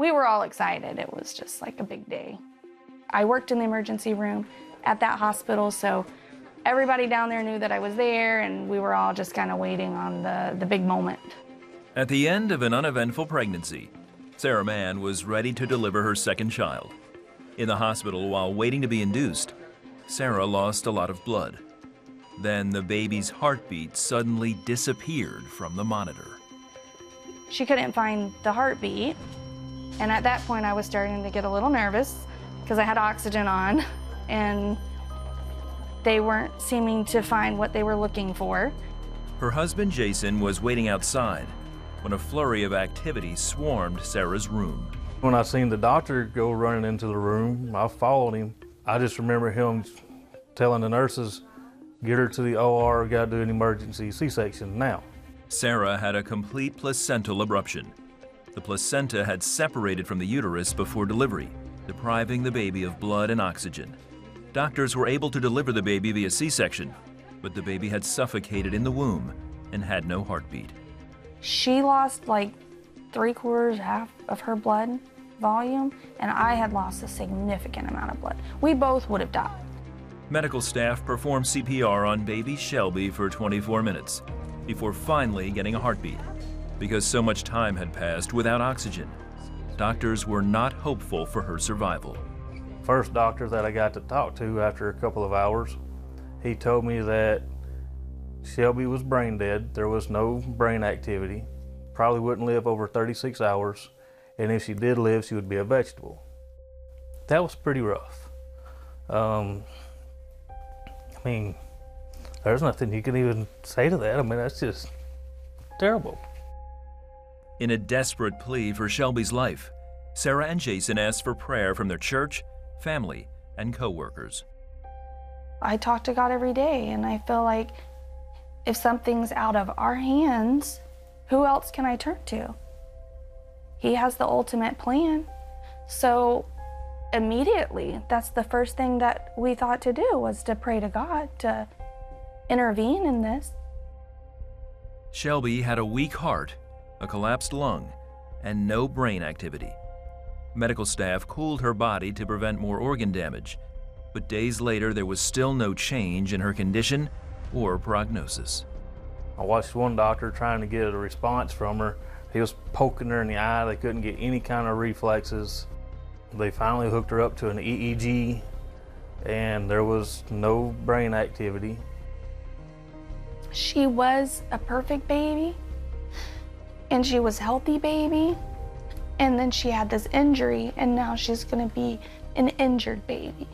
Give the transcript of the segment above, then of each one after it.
We were all excited. It was just like a big day. I worked in the emergency room at that hospital, so everybody down there knew that I was there, and we were all just kind of waiting on the big moment. At the end of an uneventful pregnancy, Sarah Mann was ready to deliver her second child. In the hospital while waiting to be induced, Sarah lost a lot of blood. Then the baby's heartbeat suddenly disappeared from the monitor. She couldn't find the heartbeat, and at that point I was starting to get a little nervous because I had oxygen on, and they weren't seeming to find what they were looking for. Her husband Jason was waiting outside when a flurry of activity swarmed Sarah's room. When I seen the doctor go running into the room, I followed him. I just remember him telling the nurses, "Get her to the OR, got to do an emergency C-section now." Sarah had a complete placental abruption. The placenta had separated from the uterus before delivery, depriving the baby of blood and oxygen. Doctors were able to deliver the baby via C-section, but the baby had suffocated in the womb and had no heartbeat. She lost like 3/4, half of her blood volume, and I had lost a significant amount of blood. We both would have died. Medical staff performed CPR on baby Shelby for 24 minutes before finally getting a heartbeat. Because so much time had passed without oxygen, doctors were not hopeful for her survival. First doctor that I got to talk to after a couple of hours, he told me that Shelby was brain dead. There was no brain activity, probably wouldn't live over 36 hours, and if she did live, she would be a vegetable. That was pretty rough. I mean, there's nothing you can even say to that. I mean, that's just terrible. In a desperate plea for Shelby's life, Sarah and Jason asked for prayer from their church, family, and co-workers. I talk to God every day, and I feel like if something's out of our hands, who else can I turn to? He has the ultimate plan. So immediately, that's the first thing that we thought to do, was to pray to God to intervene in this. Shelby had a weak heart, a collapsed lung, and no brain activity. Medical staff cooled her body to prevent more organ damage, but days later there was still no change in her condition or prognosis. I watched one doctor trying to get a response from her. He was poking her in the eye. They couldn't get any kind of reflexes. They finally hooked her up to an EEG, and there was no brain activity. She was a perfect baby, and she was a healthy baby, and then she had this injury, and now she's gonna be an injured baby.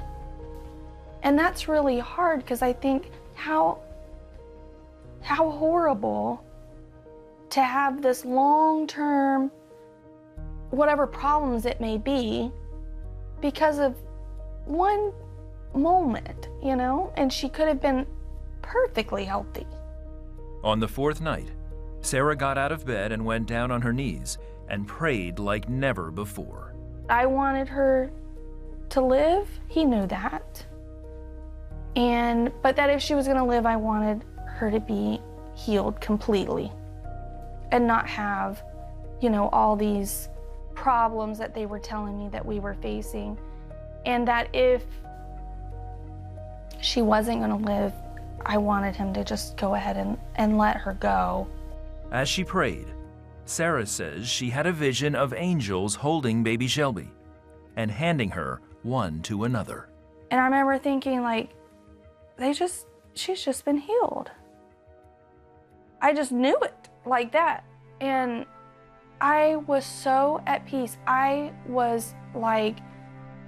And that's really hard, because I think how horrible to have this long-term, whatever problems it may be, because of one moment, you know? And she could have been perfectly healthy. On the fourth night, Sarah got out of bed and went down on her knees and prayed like never before. I wanted her to live. He knew that. But that if she was gonna live, I wanted her to be healed completely and not have, you know, all these problems that they were telling me that we were facing. And that if she wasn't gonna live, I wanted him to just go ahead and let her go. As she prayed, Sarah says she had a vision of angels holding baby Shelby and handing her one to another. And I remember thinking, like, she's just been healed. I just knew it like that. And I was so at peace. I was like,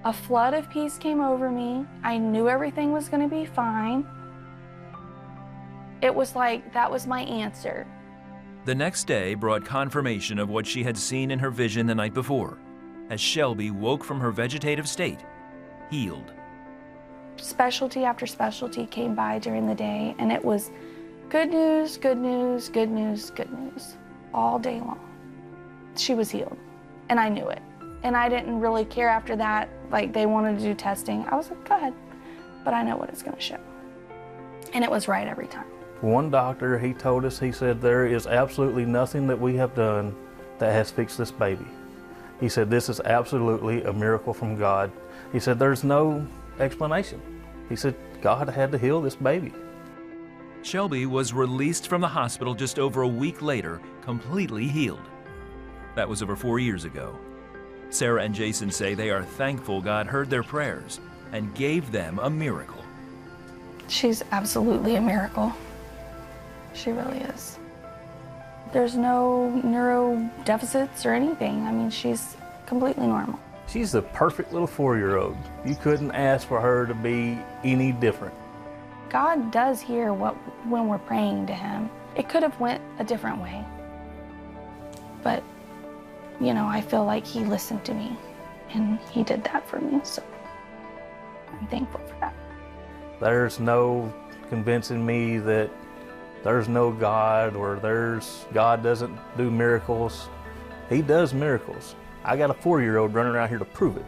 a flood of peace came over me. I knew everything was gonna be fine. It was like, that was my answer. The next day brought confirmation of what she had seen in her vision the night before, as Shelby woke from her vegetative state, healed. Specialty after specialty came by during the day, and it was good news, good news, good news, good news, all day long. She was healed, and I knew it. And I didn't really care after that, like they wanted to do testing. I was like, go ahead, but I know what it's gonna show. And it was right every time. One doctor, he told us, he said, there is absolutely nothing that we have done that has fixed this baby. He said, this is absolutely a miracle from God. He said, there's no explanation. He said, God had to heal this baby. Shelby was released from the hospital just over a week later, completely healed. That was over 4 years ago. Sarah and Jason say they are thankful God heard their prayers and gave them a miracle. She's absolutely a miracle. She really is. There's no neuro deficits or anything. I mean, she's completely normal. She's the perfect little 4-year-old. You couldn't ask for her to be any different. God does hear when we're praying to him. It could have went a different way. But, you know, I feel like he listened to me and he did that for me, so I'm thankful for that. There's no convincing me that there's no God or God doesn't do miracles. He does miracles. I got a 4-year-old running around here to prove it.